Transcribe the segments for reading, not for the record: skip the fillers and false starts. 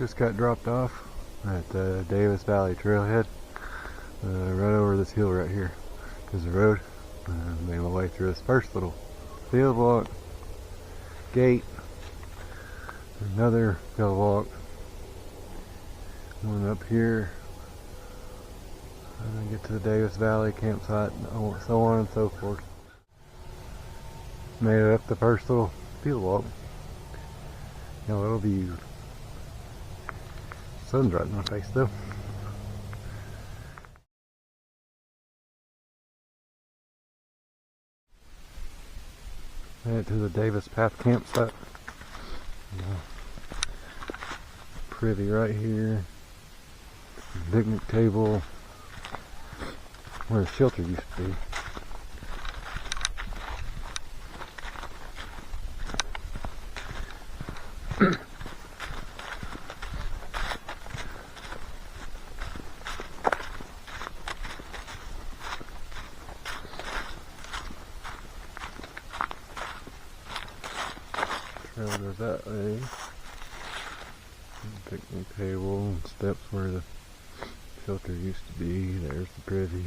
Just got dropped off at the Davis Valley Trailhead, right over this hill right here. There's a road. Made my way through this first little field walk, gate, another field walk, one up here, and then get to the Davis Valley campsite, and so on and so forth. Made it up the first little field walk. Got a little view. Sun's right in my face though. Made it to the Davis Path campsite. Pretty right here. Picnic table. Where the shelter used to be. Trail goes that way. Picnic table, steps where the shelter used to be. There's the privy.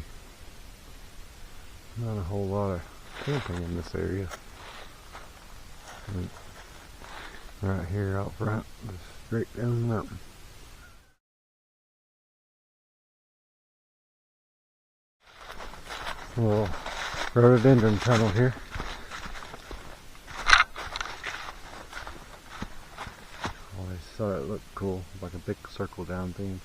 Not a whole lot of camping in this area. And right here out front, just straight down the mountain. Little rhododendron tunnel here. Always thought it looked cool, like a big circle down theme.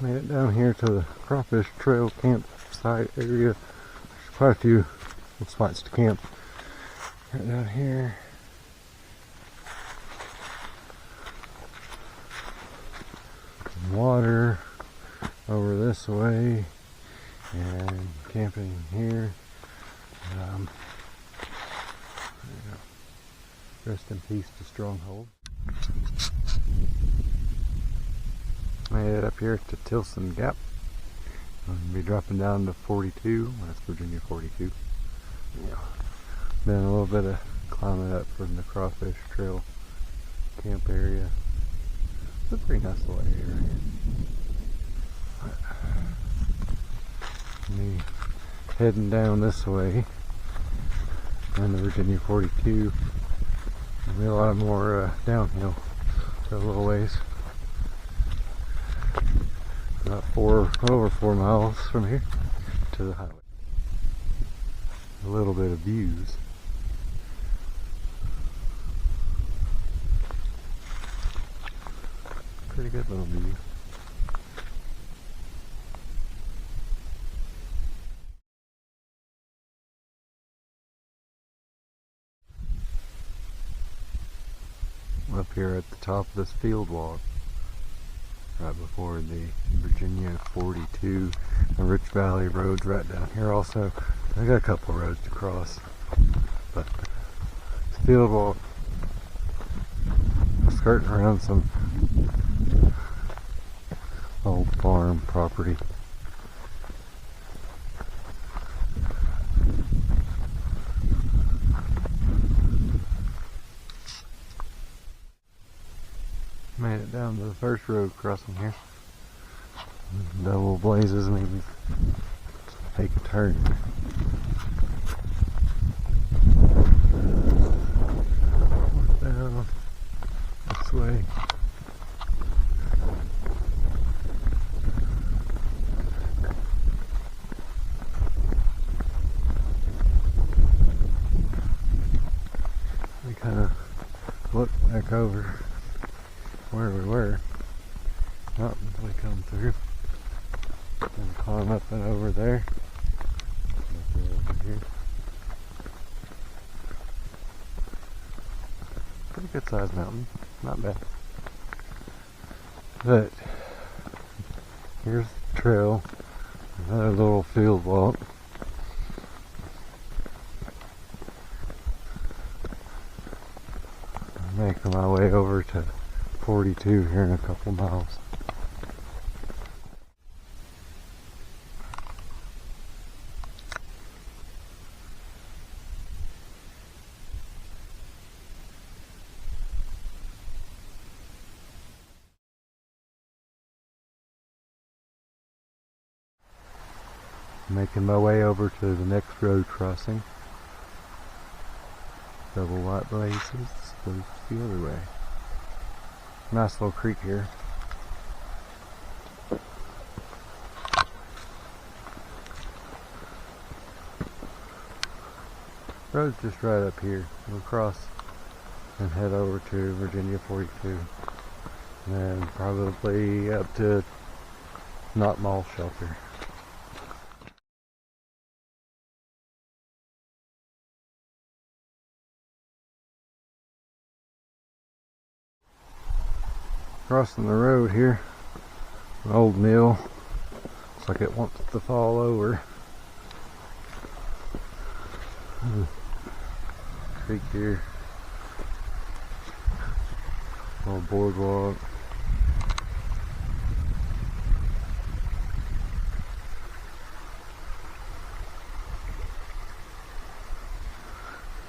Made it down here to the Crawfish Trail campsite area. There's quite a few spots to camp. Right down here. Some water over this way. And camping here. Rest in peace to Stronghold. Made it up here to Tilson Gap. I'm going to be dropping down to 42. That's Virginia 42. Yeah. Been a little bit of climbing up from the Crawfish Trail camp area. It's a pretty nice little area right here. Me heading down this way on the Virginia 42. There'll be a lot more downhill, so a little ways. About over 4 miles from here to the highway. A little bit of views. Pretty good little view. Up here at the top of this field walk, right before the Virginia 42 and Rich Valley roads right down here also. I got a couple roads to cross, but it's field walk, skirting around some old farm property. Made it down to the first road crossing here. Double blazes means take a turn. Down this way. We kind of look back over where we were. Mountains we come through. And climb up and over there. Over here. Pretty good sized mountain. Not bad. But here's the trail. Another little field walk. Making my way over to 42 here in a couple miles. Making my way over to the next road crossing. Double white blazes goes the other way. Nice little creek here. Road's just right up here. We'll cross and head over to Virginia 42. And then probably up to Not Mall Shelter. Crossing the road here, an old mill. Looks like it wants to fall over. Creek here, little boardwalk.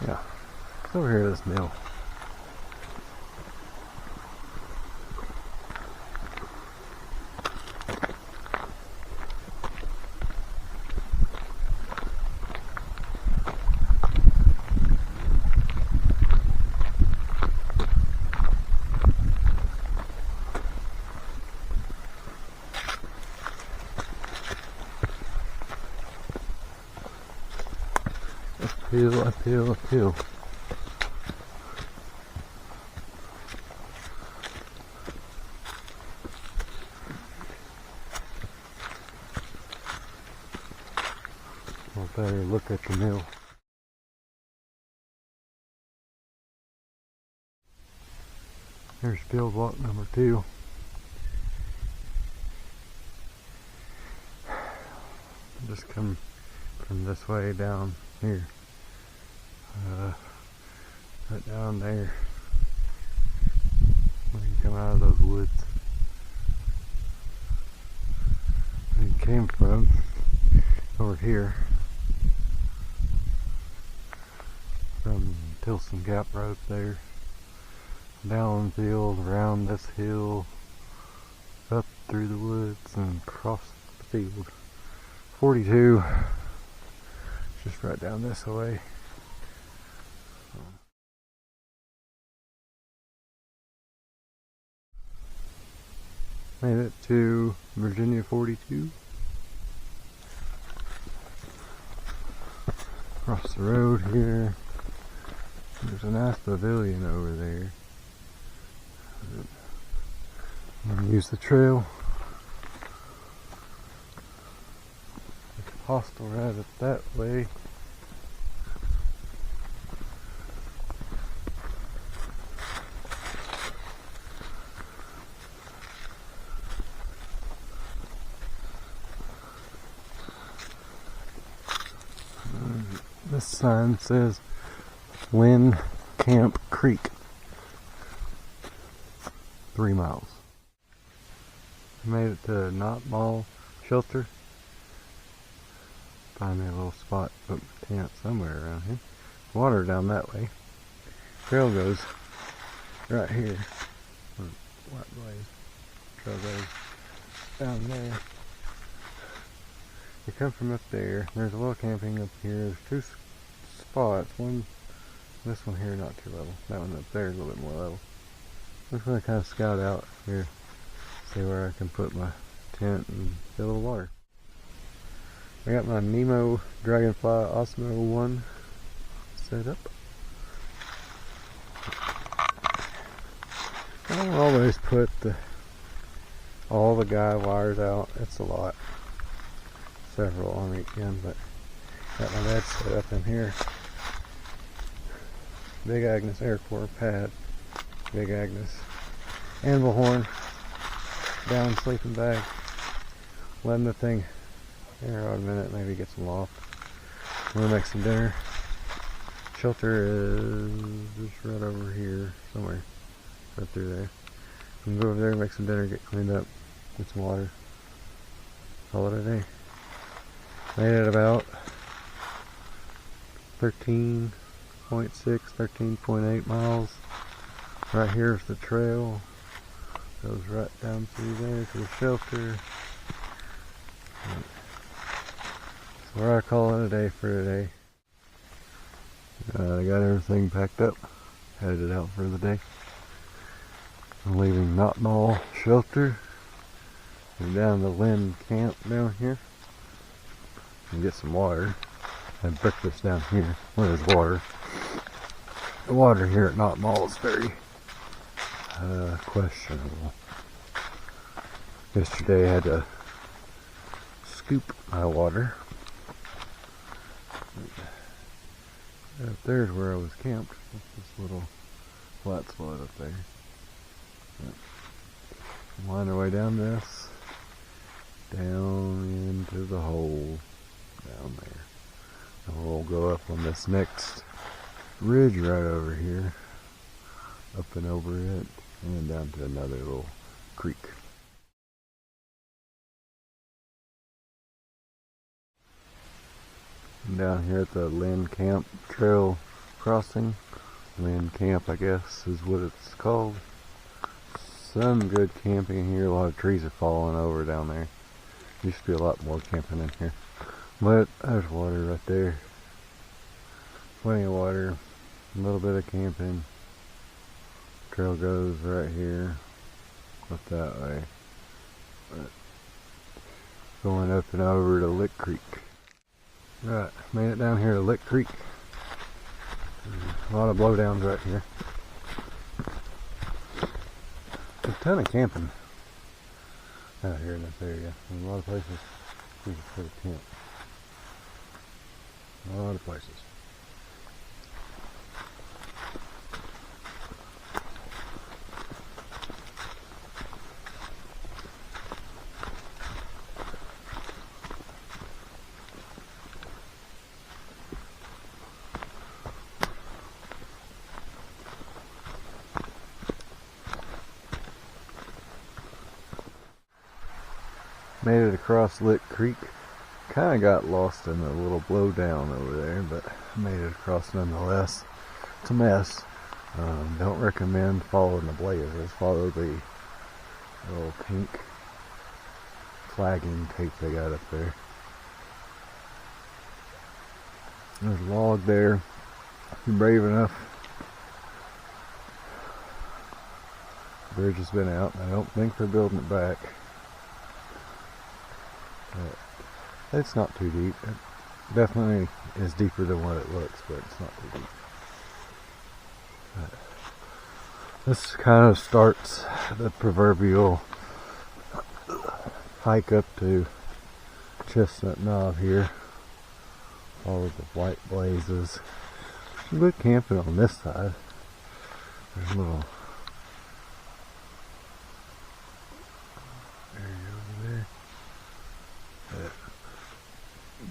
Yeah, it's over here, this mill. Uphill, uphill, uphill. Well, better look at the mill. There's field walk number 2. Just come from this way down here. Right down there. When you come out of those woods. Where you came from, over here. From Tilson Gap Road there. Down the field, around this hill, up through the woods and across the field. 42, just right down this way. Made it to Virginia 42. Across the road here. There's a nice pavilion over there. I'm going to use the trail. It's hostile right up that way. This sign says Lynn Camp Creek. 3 miles. Made it to Not Mall Shelter. Find me a little spot, put my tent somewhere around here. Water down that way. Trail goes right here. White blaze. Trail goes down there. You come from up there. There's a little camping up here. There's 2 spots. This one here not too level. That one up there is a little bit more level. I'm just going to kind of scout out here, see where I can put my tent and get a little water. I got my Nemo Dragonfly Osmo 1 set up. I don't always put all the guide wires out. It's a lot. Several on each end, but got my bed set up in here. Big Agnes Airport pad. Big Agnes anvil horn, down sleeping bag, letting the thing air out a minute, maybe get some loft. I'm gonna make some dinner. Shelter is just right over here somewhere, right through there. can go over there, make some dinner, get cleaned up, get some water. Call it a day. Made it about 13.6, 13.8 miles. Right here's the trail. Goes right down through there to the shelter. So we're calling it a day for today. I got everything packed up, headed out for the day. I'm leaving Knot Mall Shelter and down to Lynn Camp down here and get some water. Had breakfast down here where there's water. The water here at Knot Mall is very questionable. Yesterday I had to scoop my water. Up there's where I was camped. That's this little flat spot up there. Wind our way down this, down into the hole down there. And we'll go up on this next ridge right over here, up and over it, and down to another little creek. And down here at the Lynn Camp Trail crossing, Lynn Camp I guess is what it's called. Some good camping here. A lot of trees are falling over down there. Used to be a lot more camping in here. But there's water right there. Plenty of water. A little bit of camping. Trail goes right here. Up that way. But going up and over to Lick Creek. Right, made it down here to Lick Creek. A lot of blowdowns right here. A ton of camping out here in this area. In a lot of places you can put a tent. A lot of places. Made it across Lick Creek. Kind of got lost in a little blowdown over there, but made it across nonetheless. It's a mess. Don't recommend following the blazes. Follow the little pink flagging tape they got up there. There's a log there. If you're brave enough. The bridge has been out. I don't think they're building it back. But it's not too deep. It definitely is deeper than what it looks, but it's not too deep. But this kind of starts the proverbial hike up to Chestnut Knob here. All of the white blazes. Some good camping on this side. There's a little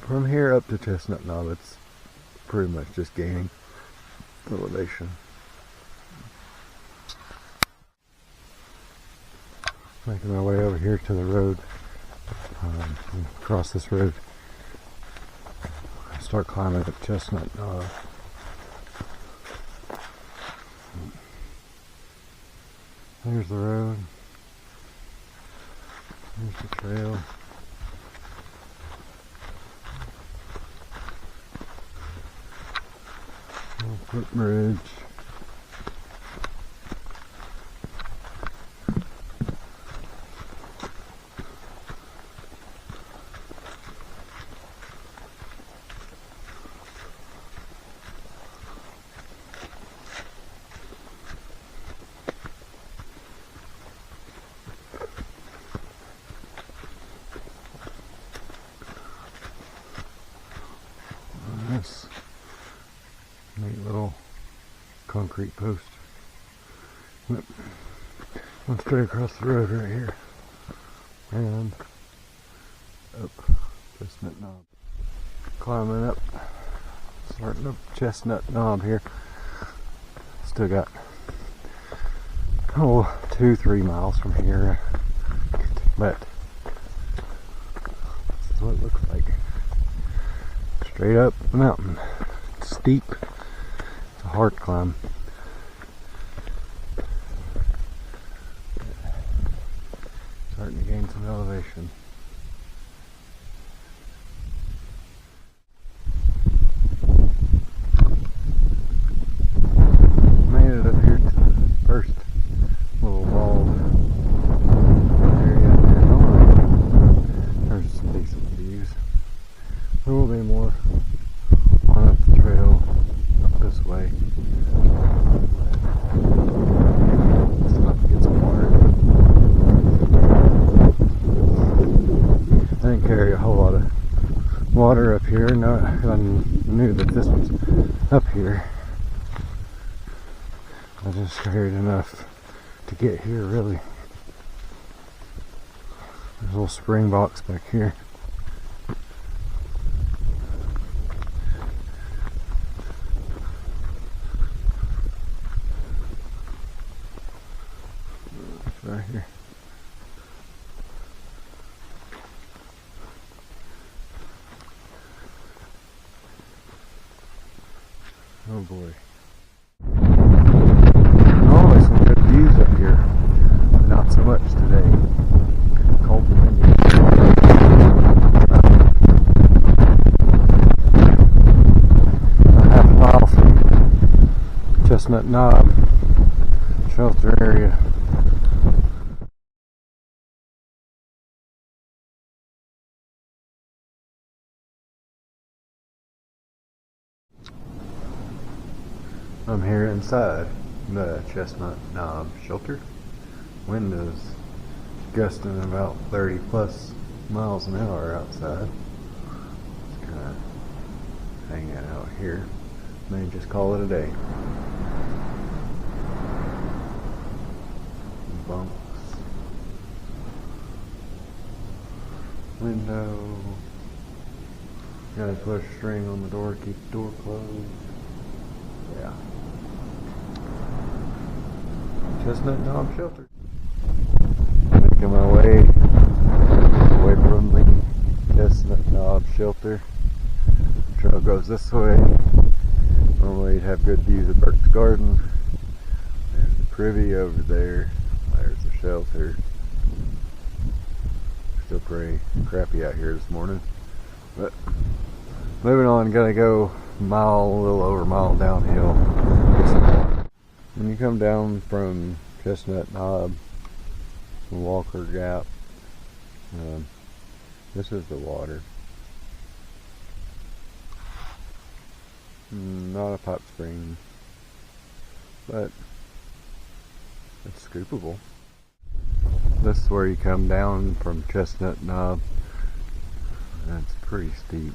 from here up to Chestnut Knob, it's pretty much just gaining elevation. Making my way over here to the road. Across this road. Start climbing up Chestnut Knob. There's the road. There's the trail. Footbridge. Nice. Neat little concrete post. Went straight across the road right here. And up Chestnut Knob. Climbing up. Starting up Chestnut Knob here. Still got oh, 2-3 miles from here, but this is what it looks like. Straight up the mountain. It's steep. It's a hard climb. Starting to gain some elevation. Made it up here to the first little bald area there. Normally there's some decent views. There will be more on up the trail up this way. Let's not get some water. I didn't carry a whole lot of water up here. No, I knew that this was up here. I just carried enough to get here, really. There's a little spring box back here. It's right here. Oh boy. Always some good views up here. Not so much today. Cold and windy. A half mile from Chestnut Knob shelter area. I'm here inside the Chestnut Knob shelter. Wind is gusting about 30 plus miles an hour outside. Just kind of hanging out here. May just call it a day. Bunks. Window. Gotta put a string on the door, keep the door closed. Yeah. Chestnut Knob shelter. Making my way away from the Chestnut Knob shelter. The trail goes this way. Normally you'd have good views of Burke's Garden. There's the privy over there. There's the shelter. Still pretty crappy out here this morning. But moving on, gotta go a little over a mile downhill. When you come down from Chestnut Knob, Walker Gap, this is the water. Not a pipe spring, but it's scoopable. This is where you come down from Chestnut Knob. That's pretty steep.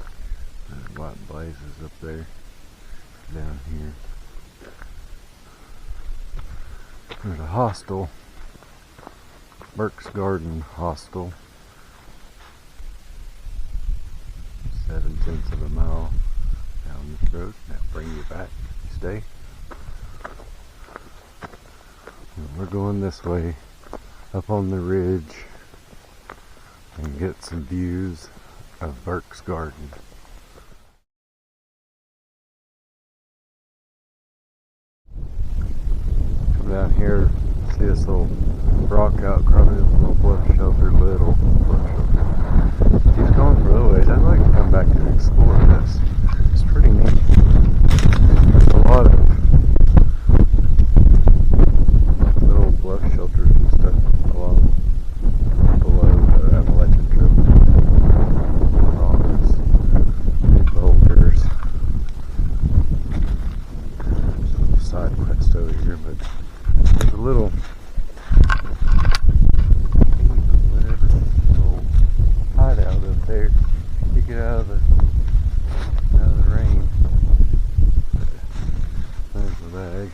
White blazes up there, down here. There's a hostel, Burke's Garden Hostel. 7/10 of a mile down this road. That'll bring you back if you stay. And we're going this way, up on the ridge, and get some views of Burke's Garden. Down here, see this little rock outcropping, this little bluff shelter, little bluff shelter. Keeps going for a little ways. I'd like to come back and explore this. It's pretty neat. There's a lot of little bluff shelters and stuff along below the Appalachian Trail. Rocks, big boulders. There's a little side quest over here, but there's a little hideout up there. You get out of the rain. There's the bag.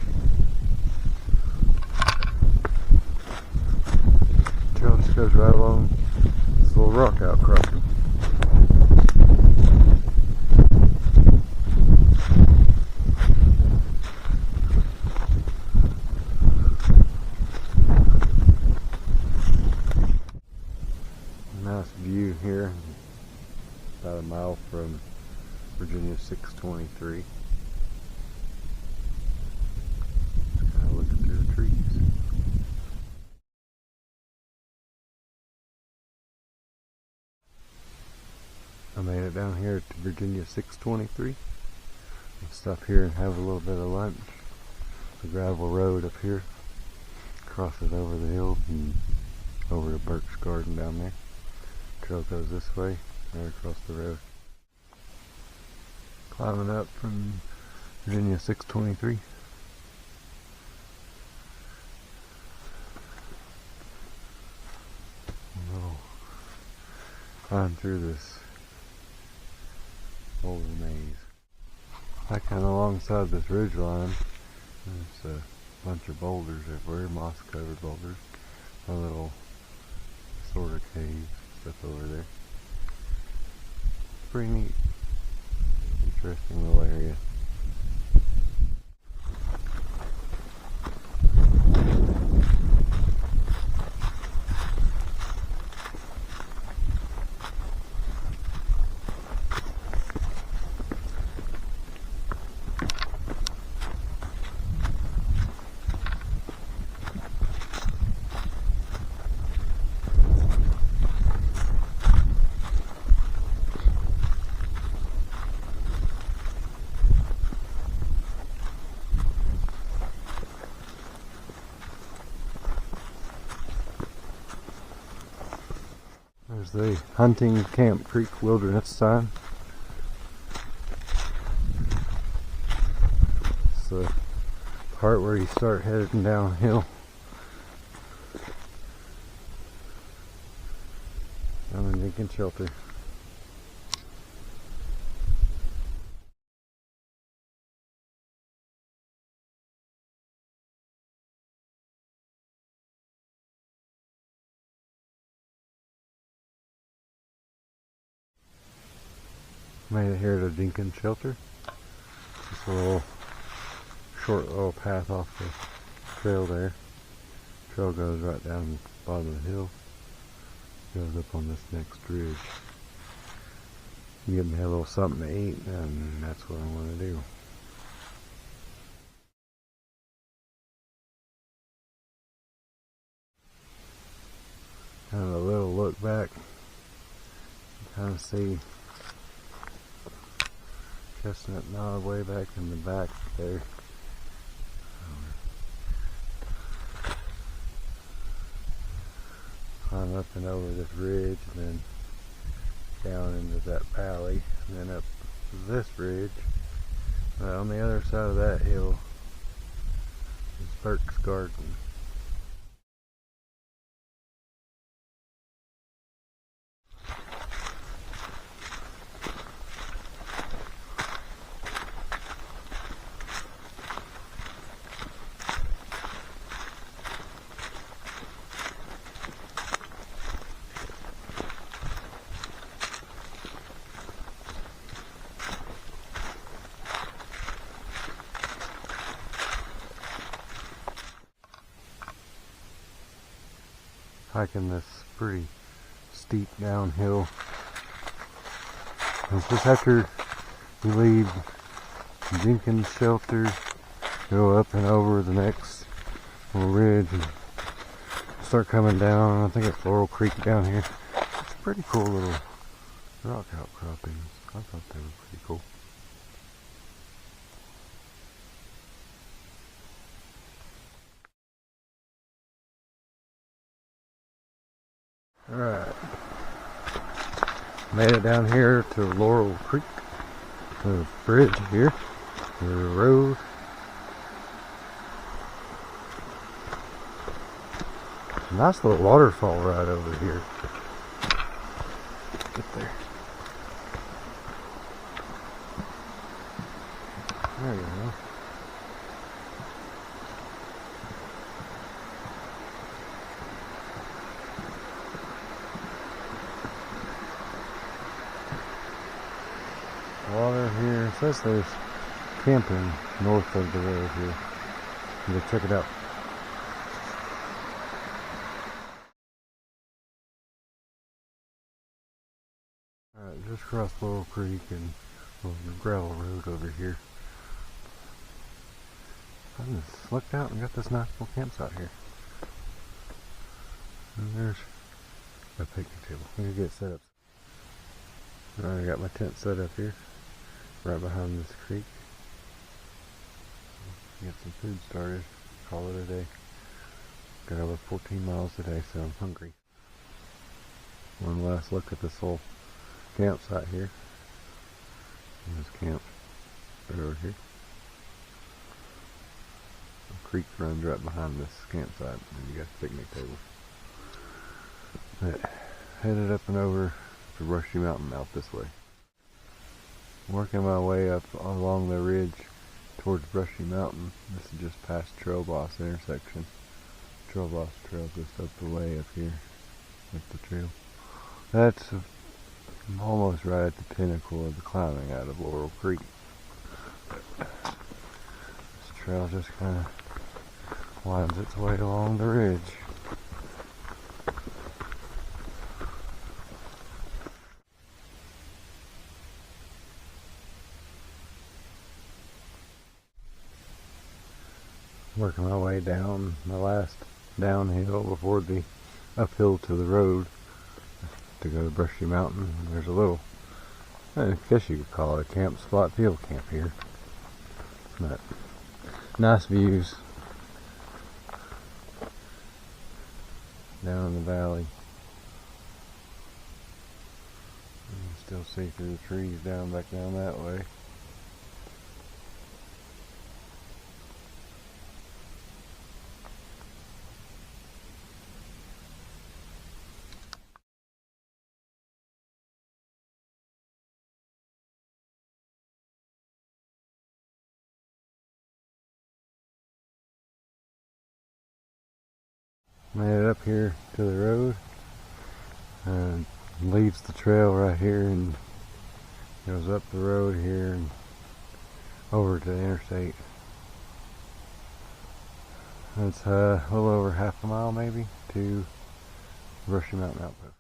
Trail just goes right along this little rock outcropping. 623. Just kind of looking through the trees. I made it down here to Virginia 623. I'll stop here and have a little bit of lunch. The gravel road up here crosses over the hill and over to Burke's Garden down there. Trail goes this way, right across the road. Climbing up from Virginia 623. We'll climb through this boulder maze. Right kind of alongside this ridge line, there's a bunch of boulders everywhere, moss covered boulders. A little sort of cave stuff over there. Pretty neat. Interesting little area. There's the Hunting Camp Creek Wilderness sign. It's the part where you start heading downhill. I'm in Lincoln Shelter. Made it here to Jenkins Shelter. Just a little short little path off the trail there. Trail goes right down the bottom of the hill. Goes up on this next ridge. You give me a little something to eat, and that's what I want to do. Kind of a little look back. Kind of see Chestnut Knob way back in the back there. Climb up and over this ridge and then down into that valley and then up this ridge. On the other side of that hill is Burke's Garden. Hiking this pretty steep downhill. It's just after you leave Jenkins Shelter, go up and over the next little ridge and start coming down. I think it's Laurel Creek down here. It's pretty cool little rock outcroppings. I thought they were pretty cool. Alright, made it down here to Laurel Creek, the bridge here, the road. Nice little waterfall right over here. Get there. There you go. Water here. It says there's camping north of the road here. Go check it out. Alright, just crossed Laurel Creek and little gravel road over here. I just looked out and got this nice little campsite here. And there's a picnic table. I'm gonna get set up. I got my tent set up here, right behind this creek. Get some food started, call it a day. Got over 14 miles today, so I'm hungry. One last look at this little campsite here. There's camp right over here. The creek runs right behind this campsite, and you got a picnic table. But headed up and over to Brushy Mountain out this way. Working my way up along the ridge towards Brushy Mountain. This is just past Trail Boss intersection. Trail Boss Trail just up the way up here. Up the trail. That's almost right at the pinnacle of the climbing out of Laurel Creek. This trail just kind of winds its way along the ridge. Working my way down my last downhill before the uphill to the road to go to Brushy Mountain. There's a little, I guess you could call it a camp spot, field camp here. But nice views down in the valley. You can still see through the trees back down that way. Made it up here to the road and leaves the trail right here and goes up the road here and over to the interstate. It's a little over half a mile maybe to Brushy Mountain Outpost.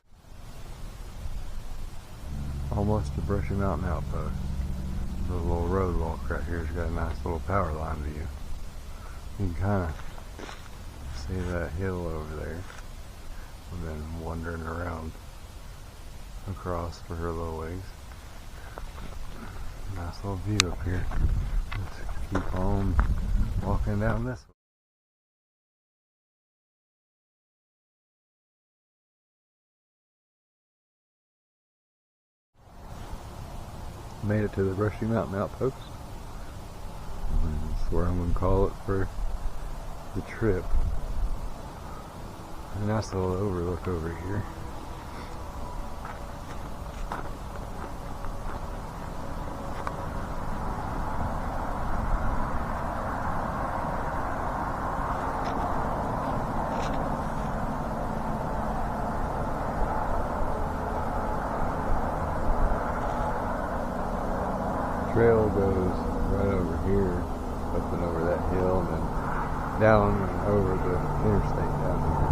Almost to Brushy Mountain Outpost. The little road walk right here has got a nice little power line view. You can kind of see that hill over there. We've been wandering around across for a little ways. Nice little view up here. Let's keep on walking down this way. Made it to the Brushy Mountain Outpost. That's where I'm going to call it for the trip. A nice little overlook over here. Trail goes right over here, up and over that hill, and then down and over the interstate down here.